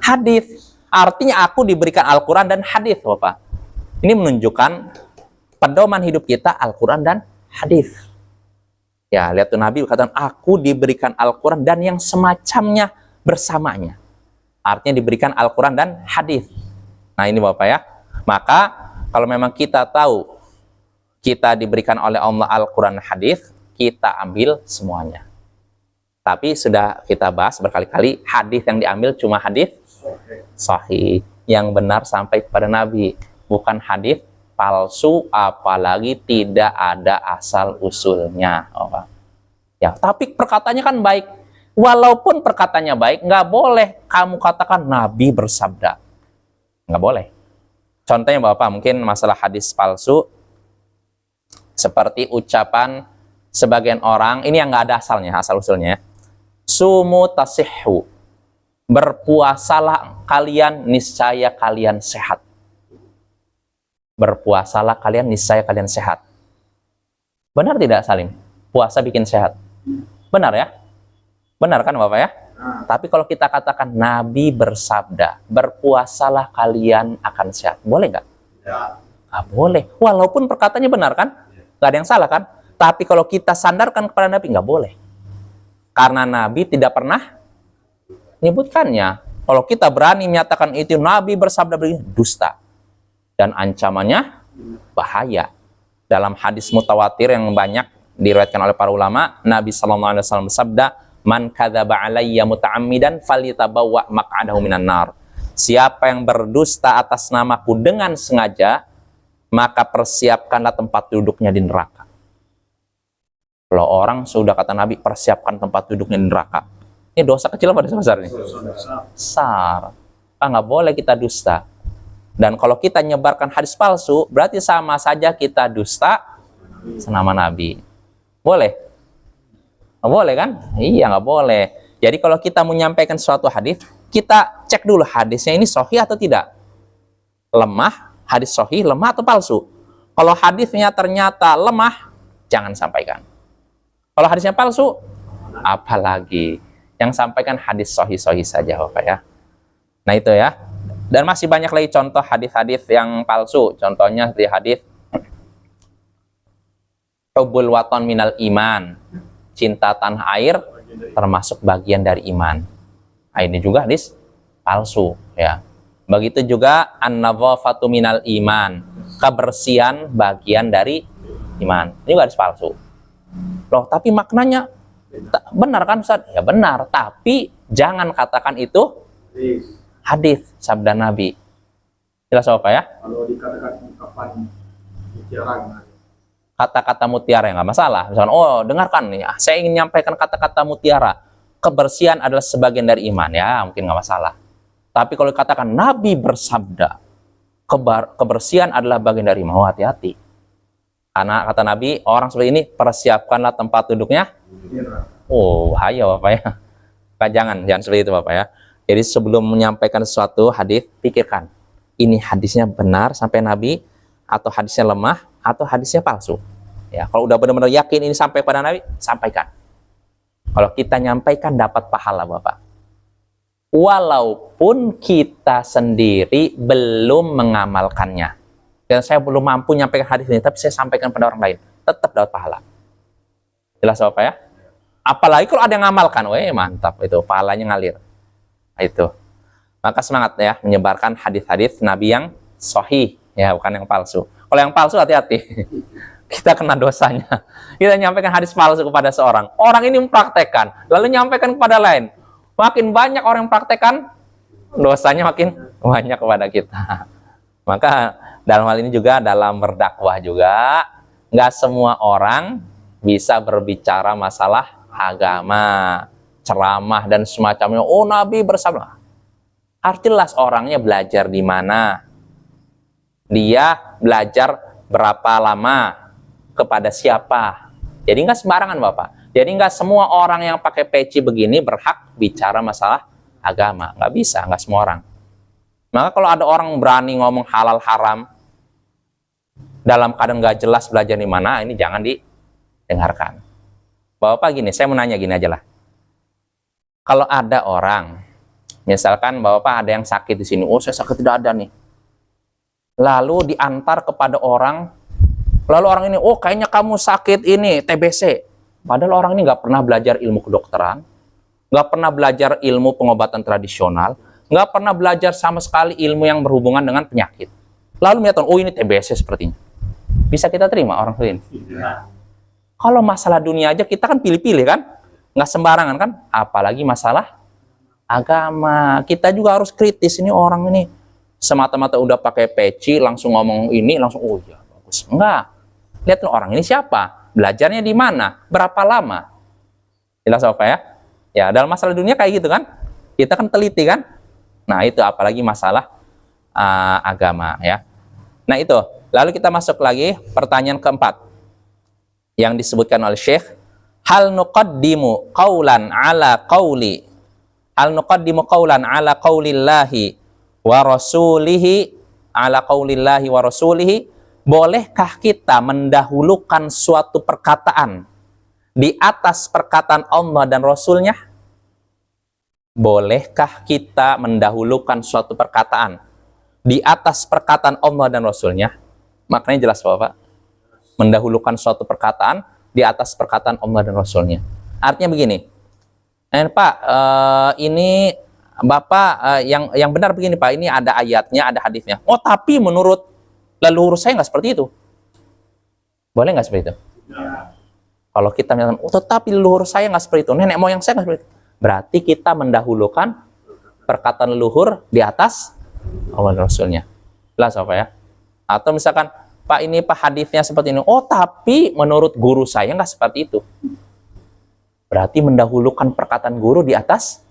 Hadis. Artinya aku diberikan Al-Quran dan hadis, Bapak. Ini menunjukkan pedoman hidup kita Al-Quran dan hadis. Ya, lihat tuh Nabi berkata, aku diberikan Al-Quran dan yang semacamnya bersamanya. Artinya diberikan Al-Quran dan hadis. Nah ini Bapak ya. Maka kalau memang kita tahu kita diberikan oleh Allah Al-Quran dan hadis, kita ambil semuanya. Tapi sudah kita bahas berkali-kali, hadis yang diambil cuma hadis sahih, yang benar sampai kepada Nabi, bukan hadis palsu, apalagi tidak ada asal usulnya. Ya, tapi perkataannya kan baik. Walaupun perkataannya baik, nggak boleh kamu katakan Nabi bersabda. Nggak boleh. Contohnya Bapak, mungkin masalah hadis palsu, seperti ucapan sebagian orang, ini yang nggak ada asalnya, asal usulnya. Sumu tasihhu. Berpuasalah kalian, niscaya kalian sehat. Berpuasalah kalian, niscaya kalian sehat. Benar tidak, Salim? Puasa bikin sehat. Benar ya? Benar kan Bapak ya? Tapi kalau kita katakan Nabi bersabda, berpuasalah kalian akan sehat. Boleh nggak? Ya. Nggak boleh. Walaupun perkataannya benar kan? Nggak ada yang salah kan? Tapi kalau kita sandarkan kepada Nabi, nggak boleh. Karena Nabi tidak pernah menyebutkannya. Kalau kita berani menyatakan itu Nabi bersabda begini, dusta. Dan ancamannya bahaya. Dalam hadis mutawatir yang banyak diriwayatkan oleh para ulama, Nabi SAW bersabda, man kadzaba alayya muta'ammidan falyatabawwa maq'adahu minan nar. Siapa yang berdusta atas namaku dengan sengaja, maka persiapkanlah tempat duduknya di neraka. Kalau orang sudah kata Nabi, persiapkan tempat duduknya di neraka. Ini dosa kecil apa dosa besar ini? Besar. Nggak boleh kita dusta. Dan kalau kita nyebarkan hadis palsu, berarti sama saja kita dusta senama Nabi. Boleh? Nggak boleh kan? Iya, nggak boleh. Jadi kalau kita menyampaikan suatu hadis, kita cek dulu hadisnya ini sahih atau tidak. Lemah, hadis sahih, lemah atau palsu. Kalau hadisnya ternyata lemah, jangan sampaikan. Kalau hadisnya palsu, apalagi. Yang sampaikan hadis sahih-sahih saja, Bapak ya. Nah itu ya. Dan masih banyak lagi contoh hadis-hadis yang palsu. Contohnya di hadis hubbul waton minal iman. Cinta tanah air termasuk bagian dari iman. Nah, ini juga hadis palsu ya. Begitu juga an-nadhafatu minal iman. Kebersihan bagian dari iman. Ini juga hadis palsu. Loh, tapi maknanya benar kan Ustaz? Ya benar, tapi jangan katakan itu hadis sabda Nabi. Jelas Bapak ya? Kalau dikatakan ungkapan mutiara gimana? Kata-kata mutiara yang nggak masalah. Misalkan, oh dengarkan nih, saya ingin menyampaikan kata-kata mutiara. Kebersihan adalah sebagian dari iman, ya mungkin nggak masalah. Tapi kalau dikatakan Nabi bersabda, kebersihan adalah bagian dari iman, oh, hati-hati. Karena kata Nabi, orang seperti ini persiapkanlah tempat duduknya. Oh, bahaya Bapak ya. Jangan seperti itu Bapak ya. Jadi sebelum menyampaikan sesuatu hadis, pikirkan, ini hadisnya benar sampai Nabi, atau hadisnya lemah, atau hadisnya palsu. Ya, kalau udah benar-benar yakin ini sampai pada Nabi, sampaikan. Kalau kita nyampaikan dapat pahala Bapak. Walaupun kita sendiri belum mengamalkannya. Dan saya belum mampu nyampaikan hadis ini, tapi saya sampaikan pada orang lain, tetap dapat pahala. Jelas Bapak ya? Apalagi kalau ada yang ngamalkan, weh mantap itu, pahalanya ngalir. Itu. Maka semangat ya menyebarkan hadis-hadis Nabi yang sahih, ya bukan yang palsu. Kalau yang palsu hati-hati. Kita kena dosanya. Kita nyampaikan hadis palsu kepada seorang. Orang ini mempraktekkan, lalu nyampaikan kepada lain. Makin banyak orang yang praktekkan, dosanya makin banyak kepada kita. Maka dalam hal ini juga dalam berdakwah juga, nggak semua orang bisa berbicara masalah agama, ceramah dan semacamnya. Oh Nabi bersabda. Harus jelas orangnya belajar di mana, dia belajar berapa lama, kepada siapa. Jadi nggak sembarangan Bapak. Jadi nggak semua orang yang pakai peci begini berhak bicara masalah agama. Nggak bisa, nggak semua orang. Maka kalau ada orang berani ngomong halal haram dalam keadaan nggak jelas belajar di mana, ini jangan didengarkan. Bapak gini, saya mau nanya gini aja lah. Kalau ada orang, misalkan Bapak ada yang sakit di sini, oh saya sakit tidak ada nih. Lalu diantar kepada orang, lalu orang ini, oh kayaknya kamu sakit ini, TBC. Padahal orang ini nggak pernah belajar ilmu kedokteran, nggak pernah belajar ilmu pengobatan tradisional, nggak pernah belajar sama sekali ilmu yang berhubungan dengan penyakit. Lalu melihat, oh ini TBC sepertinya. Bisa kita terima orang seperti ini? Kalau masalah dunia aja kita kan pilih-pilih kan? Nggak sembarangan kan? Apalagi masalah agama. Kita juga harus kritis. Ini orang ini semata-mata udah pakai peci, langsung ngomong ini, langsung, oh ya bagus. Enggak. Lihat orang ini siapa? Belajarnya di mana? Berapa lama? Jelas apa ya? Ya, dalam masalah dunia kayak gitu kan? Kita kan teliti kan? Nah itu apalagi masalah agama ya. Nah itu, lalu kita masuk lagi pertanyaan keempat yang disebutkan oleh Syekh, hal nuqaddimu qawlan ala qawlillahi wa rasulihi ala qawlillahi wa rasulihi, bolehkah kita mendahulukan suatu perkataan di atas perkataan Allah dan Rasulnya? Bolehkah kita mendahulukan suatu perkataan di atas perkataan Allah dan Rasulnya? Maknanya jelas Bapak. Mendahulukan suatu perkataan di atas perkataan Allah dan Rasulnya. Artinya begini, Pak, ini Bapak yang benar begini Pak, ini ada ayatnya, ada hadisnya. Oh tapi menurut leluhur saya nggak seperti itu. Boleh nggak seperti itu? Ya. Kalau kita misalkan, oh tetapi leluhur saya nggak seperti itu, nenek moyang saya nggak seperti itu. Berarti kita mendahulukan perkataan leluhur di atas Allah dan Rasulnya. Jelas apa ya? Atau misalkan, Pak ini Pak hadisnya seperti ini. Oh tapi menurut guru saya nggak seperti itu. Berarti mendahulukan perkataan guru di atas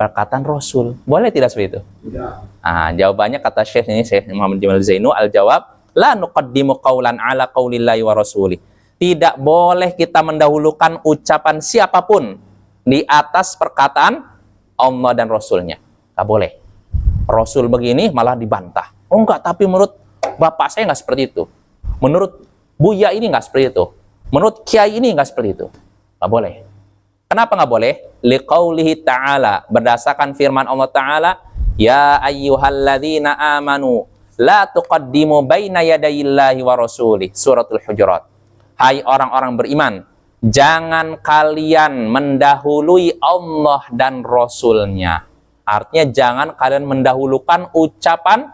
perkataan Rasul. Boleh tidak seperti itu? Tidak. Nah, jawabannya kata Syekh ini, Syekh Muhammad Jamal Zainu, al-jawab, la nuqaddimu qawlan ala qawlillahi wa rasuli. Tidak boleh kita mendahulukan ucapan siapapun di atas perkataan Allah dan Rasulnya. Nggak boleh. Rasul begini malah dibantah. Oh enggak, tapi menurut bapak saya nggak seperti itu. Menurut Buya ini nggak seperti itu. Menurut Kiai ini nggak seperti itu. Nggak boleh. Kenapa nggak boleh? Liqaulihi ta'ala, berdasarkan firman Allah Ta'ala, ya ayyuhalladzina amanu la tuqaddimu baina yadayillahi wa rasulih. Suratul Hujurat. Hai orang-orang beriman, jangan kalian mendahului Allah dan Rasulnya. Artinya jangan kalian mendahulukan ucapan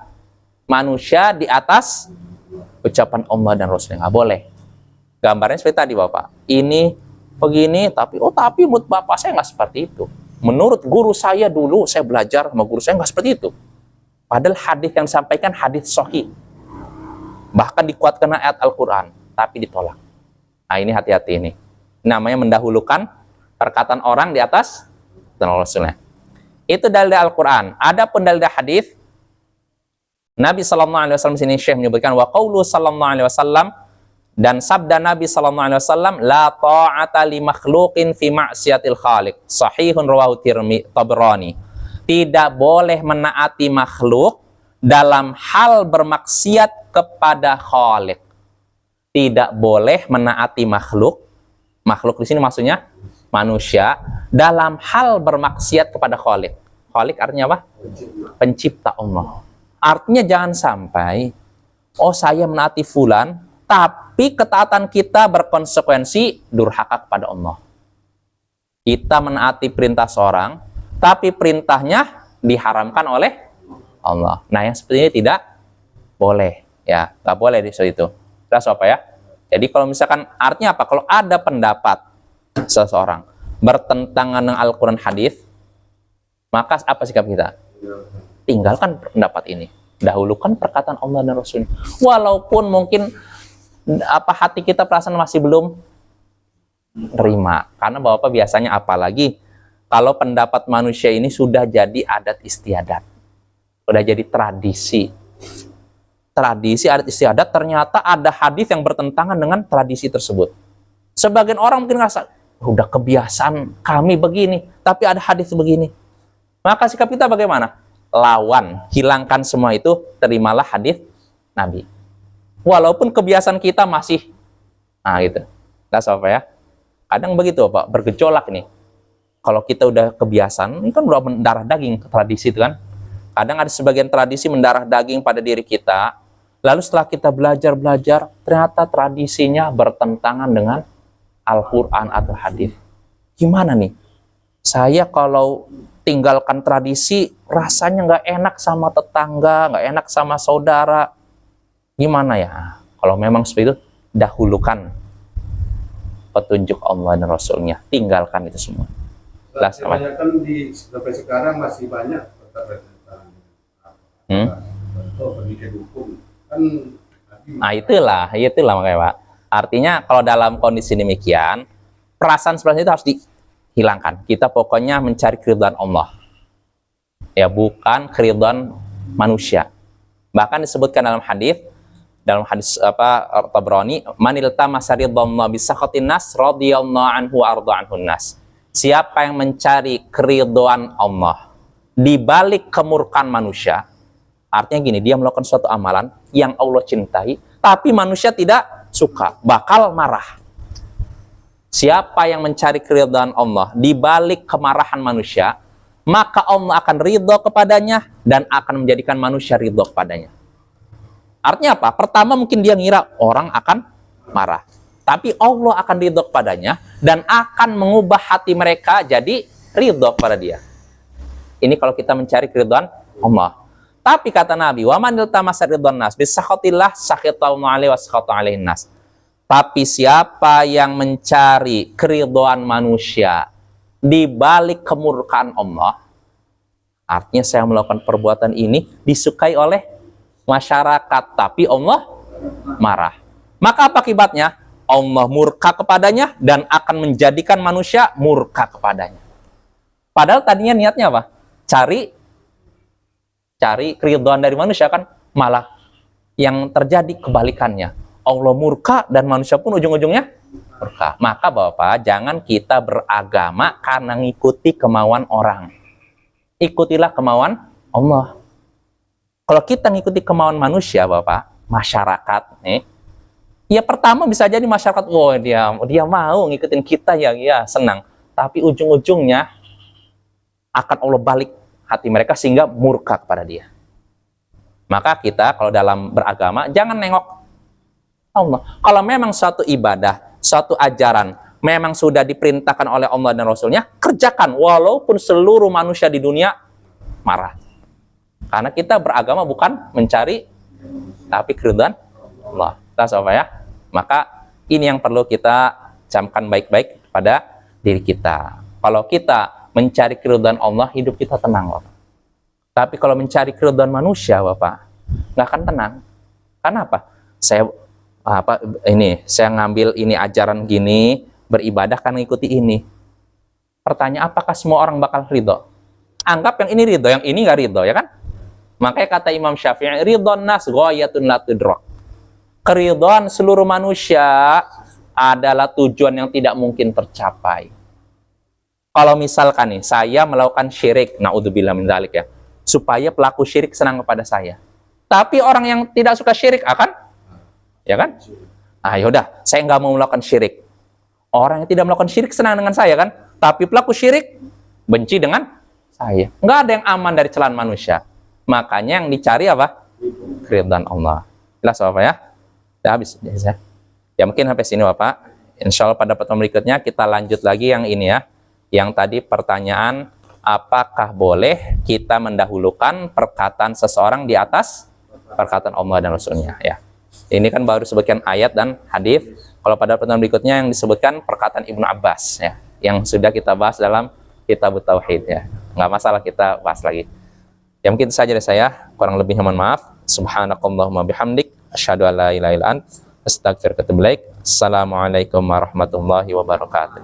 manusia di atas ucapan Allah dan Rasulnya. Nggak boleh. Gambarnya seperti tadi Bapak. Ini begini, tapi menurut Bapak saya nggak seperti itu. Menurut guru saya dulu, saya belajar sama guru saya nggak seperti itu. Padahal hadis yang disampaikan hadis sahih. Bahkan dikuatkan ayat Al-Quran, tapi ditolak. Nah, ini hati-hati ini. Namanya mendahulukan perkataan orang di atas Rasulnya. Itu dalil Al-Quran. Ada pun dalil hadis, Nabi SAW sini Syekh menyebutkan wa qaulu sallallahu alaihi wasallam, dan sabda Nabi SAW, la ta'ata li makhluqin fi ma'siyatil khaliq. Sahihun rawahu Tabrani. Tidak boleh menaati makhluk dalam hal bermaksiat kepada khaliq. Tidak boleh menaati makhluk. Makhluk di sini maksudnya manusia dalam hal bermaksiat kepada khaliq. Khaliq artinya apa? Pencipta Allah. Artinya jangan sampai saya menaati fulan, tapi ketaatan kita berkonsekuensi durhaka kepada Allah. Kita menaati perintah seorang, tapi perintahnya diharamkan oleh Allah. Nah, yang seperti ini tidak boleh, ya, nggak boleh di situ. Terus apa ya? Jadi kalau misalkan artinya apa? Kalau ada pendapat seseorang bertentangan dengan Al-Quran hadis, maka apa sikap kita? Tinggalkan pendapat ini. Dahulukan perkataan Allah dan Rasulnya. Walaupun mungkin hati kita perasaan masih belum terima. Karena Bapak biasanya apalagi kalau pendapat manusia ini sudah jadi adat istiadat. Sudah jadi tradisi. Tradisi adat istiadat, ternyata ada hadis yang bertentangan dengan tradisi tersebut. Sebagian orang mungkin ngerasa, udah kebiasaan kami begini, tapi ada hadis begini. Maka sikap kita bagaimana? Lawan, hilangkan semua itu, terimalah hadis Nabi. Walaupun kebiasaan kita masih, gitu. That's apa ya? Kadang begitu Pak, bergejolak nih. Kalau kita udah kebiasaan, ini kan udah mendarah daging tradisi itu kan. Kadang ada sebagian tradisi mendarah daging pada diri kita. Lalu setelah kita belajar, ternyata tradisinya bertentangan dengan Al-Quran atau hadis. Gimana nih? Saya kalau tinggalkan tradisi, rasanya nggak enak sama tetangga, nggak enak sama saudara. Gimana ya? Kalau memang seperti itu, dahulukan petunjuk Allah dan Rasulnya. Tinggalkan itu semua. Kebanyakan sampai sekarang masih banyak pendidikan hukum. Nah itulah makanya Pak. Artinya kalau dalam kondisi demikian, perasaan seperti itu harus hilangkan. Kita pokoknya mencari keridhaan Allah. Ya, bukan keridhaan manusia. Bahkan disebutkan dalam hadis Tabrani, manil tamasa ridwanna bi sakhatin nas radhiyallahu anhu wa arda anhun nas. Siapa yang mencari keridhaan Allah di balik kemurkaan manusia, artinya gini, dia melakukan suatu amalan yang Allah cintai, tapi manusia tidak suka, bakal marah. Siapa yang mencari keridhaan Allah di balik kemarahan manusia, maka Allah akan ridho kepadanya dan akan menjadikan manusia ridho kepadanya. Artinya apa? Pertama mungkin dia ngira orang akan marah, tapi Allah akan ridho kepadanya dan akan mengubah hati mereka jadi ridho kepada dia. Ini kalau kita mencari keridhaan Allah. Tapi kata Nabi, wa man iltamasa ridwan nas bi sakhatillah sakhatallahu alaihi wa sakhata alaihin nas. Tapi siapa yang mencari keridhaan manusia di balik kemurkaan Allah, artinya saya melakukan perbuatan ini disukai oleh masyarakat, tapi Allah marah. Maka apa akibatnya? Allah murka kepadanya dan akan menjadikan manusia murka kepadanya. Padahal tadinya niatnya apa? Cari keridhaan dari manusia, kan malah yang terjadi kebalikannya. Allah murka dan manusia pun ujung-ujungnya murka. Maka Bapak, jangan kita beragama karena ngikuti kemauan orang. Ikutilah kemauan Allah. Kalau kita ngikuti kemauan manusia Bapak, masyarakat nih, ya pertama bisa jadi masyarakat, dia mau ngikutin kita, ya senang. Tapi ujung-ujungnya akan Allah balik hati mereka sehingga murka kepada dia. Maka kita kalau dalam beragama jangan nengok Allah. Kalau memang suatu ibadah, suatu ajaran memang sudah diperintahkan oleh Allah dan Rasulnya, kerjakan walaupun seluruh manusia di dunia marah. Karena kita beragama bukan mencari, tapi keridhaan Allah. Tas apa ya? Maka ini yang perlu kita camkan baik-baik pada diri kita. Kalau kita mencari keridhaan Allah, hidup kita tenang. Tapi kalau mencari keridhaan manusia, Bapak, nggak akan tenang. Kenapa? Saya ngambil ini ajaran gini, beribadah kan ngikuti ini. Pertanyaan, apakah semua orang bakal ridho? Anggap yang ini ridho, yang ini nggak ridho, ya kan? Makanya kata Imam Syafi'i, ridhon nas ghayatun la tudrak. Keridhaan seluruh manusia adalah tujuan yang tidak mungkin tercapai. Kalau misalkan nih, saya melakukan syirik, naudzubillah min dzalik ya, supaya pelaku syirik senang kepada saya. Tapi orang yang tidak suka syirik akan, ya kan? Ah, yaudah, saya nggak mau melakukan syirik. Orang yang tidak melakukan syirik senang dengan saya kan? Tapi pelaku syirik benci dengan saya. Nggak ada yang aman dari celaan manusia. Makanya yang dicari apa? Keridhaan Allah. Jelas Bapak ya? Udah habis ya. Ya mungkin sampai sini Bapak. Insya Allah pada pertemuan berikutnya kita lanjut lagi yang ini ya. Yang tadi pertanyaan, apakah boleh kita mendahulukan perkataan seseorang di atas perkataan Allah dan Rasulnya ya. Ini kan baru sebutkan ayat dan hadis. Kalau pada pertemuan berikutnya yang disebutkan perkataan Ibnu Abbas ya, yang sudah kita bahas dalam Kitab Tauhid ya. Nggak masalah kita bahas lagi. Ya mungkin itu saja dari saya, kurang lebihnya mohon maaf. Subhanakallahumma bihamdik, asyhadu an la ilaha illa anta, astaghfiruka wa atubu ilaik. Assalamualaikum warahmatullahi wabarakatuh.